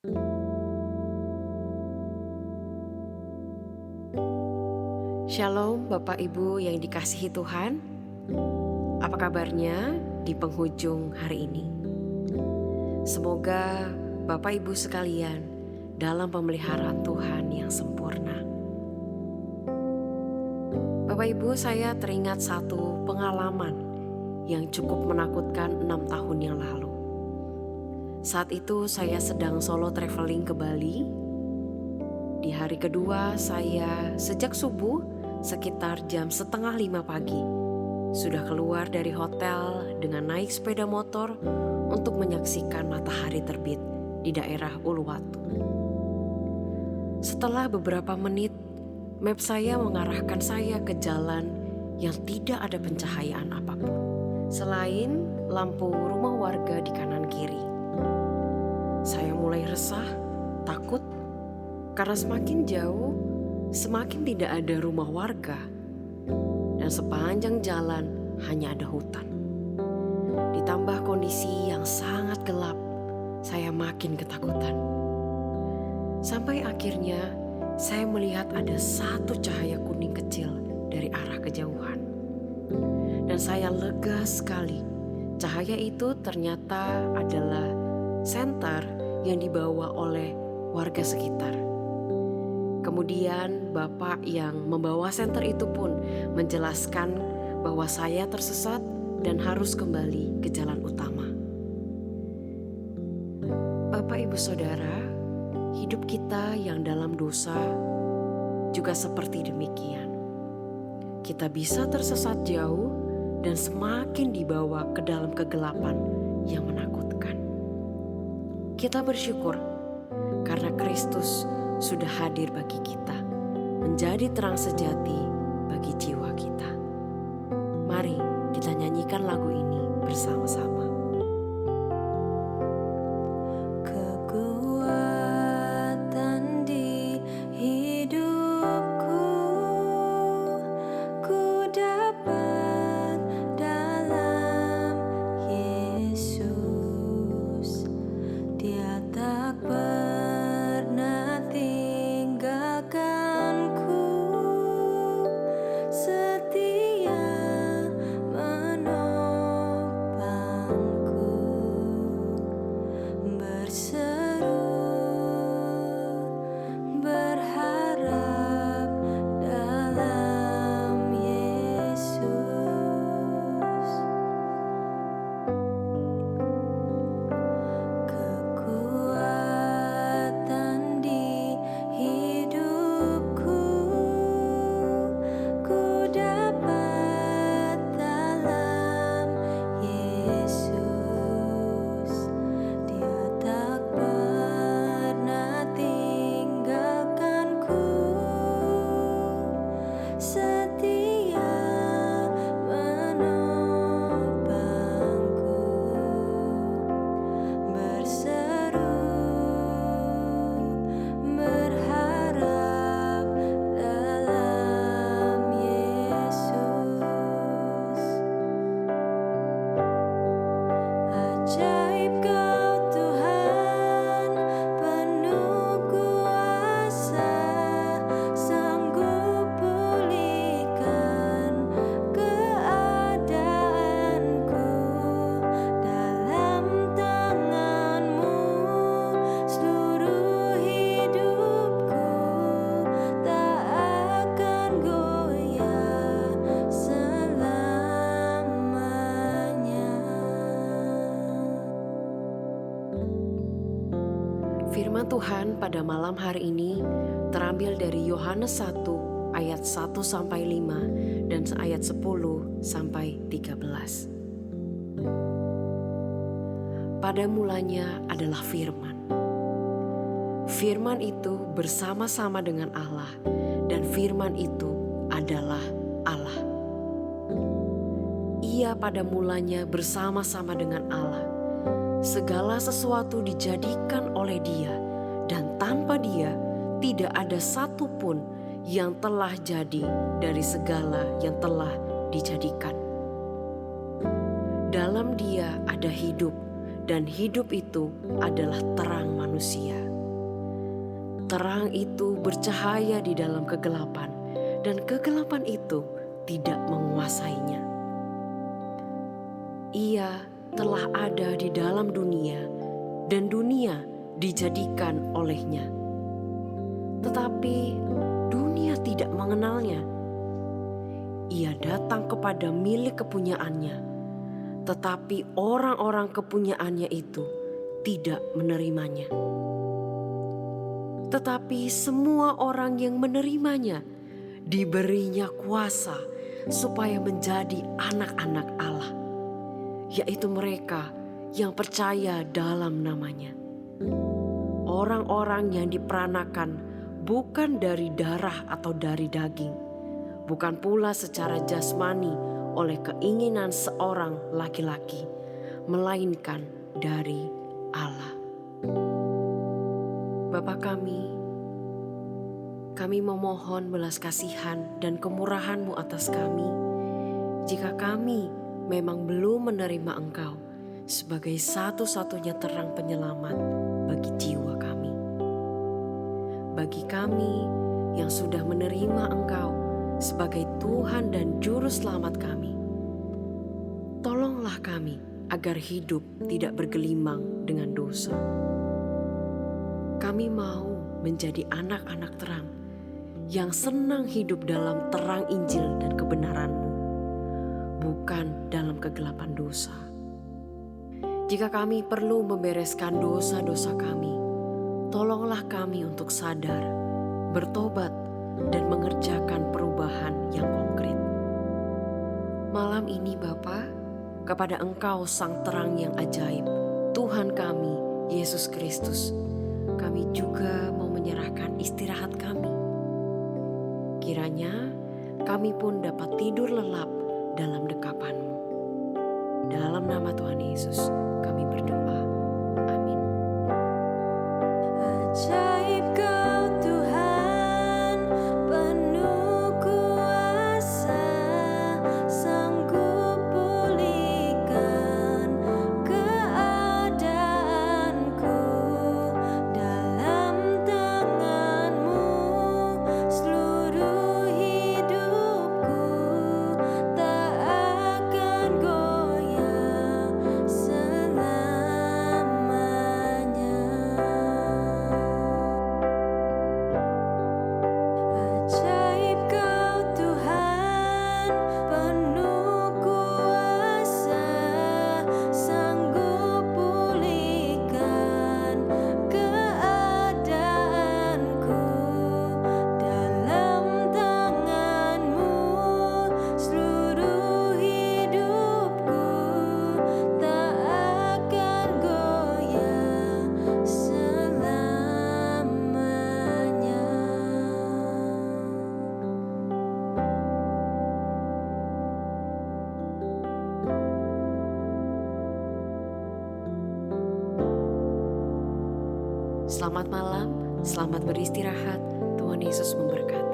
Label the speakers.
Speaker 1: Shalom Bapak Ibu yang dikasihi Tuhan. Apa kabarnya di penghujung hari ini? Semoga Bapak Ibu sekalian dalam pemeliharaan Tuhan yang sempurna. Bapak Ibu, saya teringat satu pengalaman yang cukup menakutkan 6 tahun yang lalu. Saat itu saya sedang solo traveling ke Bali. Di hari kedua saya sejak subuh sekitar jam 4:30 pagi sudah keluar dari hotel dengan naik sepeda motor untuk menyaksikan matahari terbit di daerah Uluwatu. Setelah beberapa menit, map saya mengarahkan saya ke jalan yang tidak ada pencahayaan apapun selain lampu rumah warga di kanan kiri. Saya mulai resah, takut, karena semakin jauh, semakin tidak ada rumah warga, dan sepanjang jalan hanya ada hutan. Ditambah kondisi yang sangat gelap, saya makin ketakutan. Sampai akhirnya saya melihat ada satu cahaya kuning kecil dari arah kejauhan. Dan saya lega sekali. Cahaya itu ternyata adalah senter yang dibawa oleh warga sekitar. Kemudian bapak yang membawa senter itu pun menjelaskan bahwa saya tersesat dan harus kembali ke jalan utama. Bapak Ibu Saudara, hidup kita yang dalam dosa juga seperti demikian. Kita bisa tersesat jauh dan semakin dibawa ke dalam kegelapan yang menakutkan. Kita bersyukur karena Kristus sudah hadir bagi kita, menjadi terang sejati bagi jiwa kita. Mari kita nyanyikan lagu ini bersama-sama.
Speaker 2: Kekuatan di hidupku, ku dapat dalam Yesus. Dia tak pernah tinggalkanku, setia menopangku, berseru berharap dalam Yesus. Kekuatan di hidupku, ku dapat dalam Yesus. Dia tak pernah tinggalkanku, setia menopangku, berseru berharap dalam Yesus. Ajaib Kau Tuhan, penuh kuasa, sanggup pulihkan keadaanku. Dalam tangan-Mu seluruh hidupku tak akan goyah selamanya.
Speaker 1: Firman Tuhan pada malam hari ini terambil dari Yohanes 1 ayat 1-5 dan ayat 10-13. Pada mulanya adalah firman. Firman itu bersama-sama dengan Allah, dan firman itu adalah Allah. Ia pada mulanya bersama-sama dengan Allah. Segala sesuatu dijadikan oleh Dia, dan tanpa Dia tidak ada satupun yang telah jadi dari segala yang telah dijadikan. Dalam Dia ada hidup, dan hidup itu adalah terang manusia. Terang itu bercahaya di dalam kegelapan, dan kegelapan itu tidak menguasainya. Ia telah ada di dalam dunia, dan dunia dijadikan olehnya. Tetapi dunia tidak mengenalnya. Ia datang kepada milik kepunyaannya, tetapi orang-orang kepunyaannya itu tidak menerimanya. Tetapi semua orang yang menerimanya diberinya kuasa supaya menjadi anak-anak Allah, yaitu mereka yang percaya dalam namanya. Orang-orang yang diperanakan bukan dari darah atau dari daging, bukan pula secara jasmani oleh keinginan seorang laki-laki, melainkan dari Allah. Bapa kami memohon belas kasihan dan kemurahan-Mu atas kami, jika kami memang belum menerima Engkau sebagai satu-satunya terang penyelamat bagi jiwa kami. Bagi kami yang sudah menerima Engkau sebagai Tuhan dan Juru Selamat kami, tolonglah kami agar hidup tidak bergelimang dengan dosa. Kami mau menjadi anak-anak terang yang senang hidup dalam terang Injil dan kebenaran-Mu, bukan dalam kegelapan dosa. Jika kami perlu membereskan dosa-dosa kami, tolonglah kami untuk sadar, bertobat, dan mengerjakan perubahan yang konkret. Malam ini Bapa, kepada Engkau Sang Terang yang ajaib, Tuhan kami, Yesus Kristus, kami juga mau menyerahkan istirahat kami. Kiranya kami pun dapat tidur lelap dalam dekapan-Mu. Dalam nama Tuhan Yesus kami berdoa. Amin.
Speaker 2: Ajaib Kau Tuhan, penuh kuasa, sanggup pulihkan keadaanku. Dalam tangan-Mu seluruh hidupku tak akan goyah selamanya. Ajaib Kau Tuhan, penuh kuasa, sanggup pulihkan keadaanku. Dalam tangan-Mu seluruh hidupku tak akan goyah selamanya.
Speaker 1: Selamat malam, selamat beristirahat. Tuhan Yesus memberkati.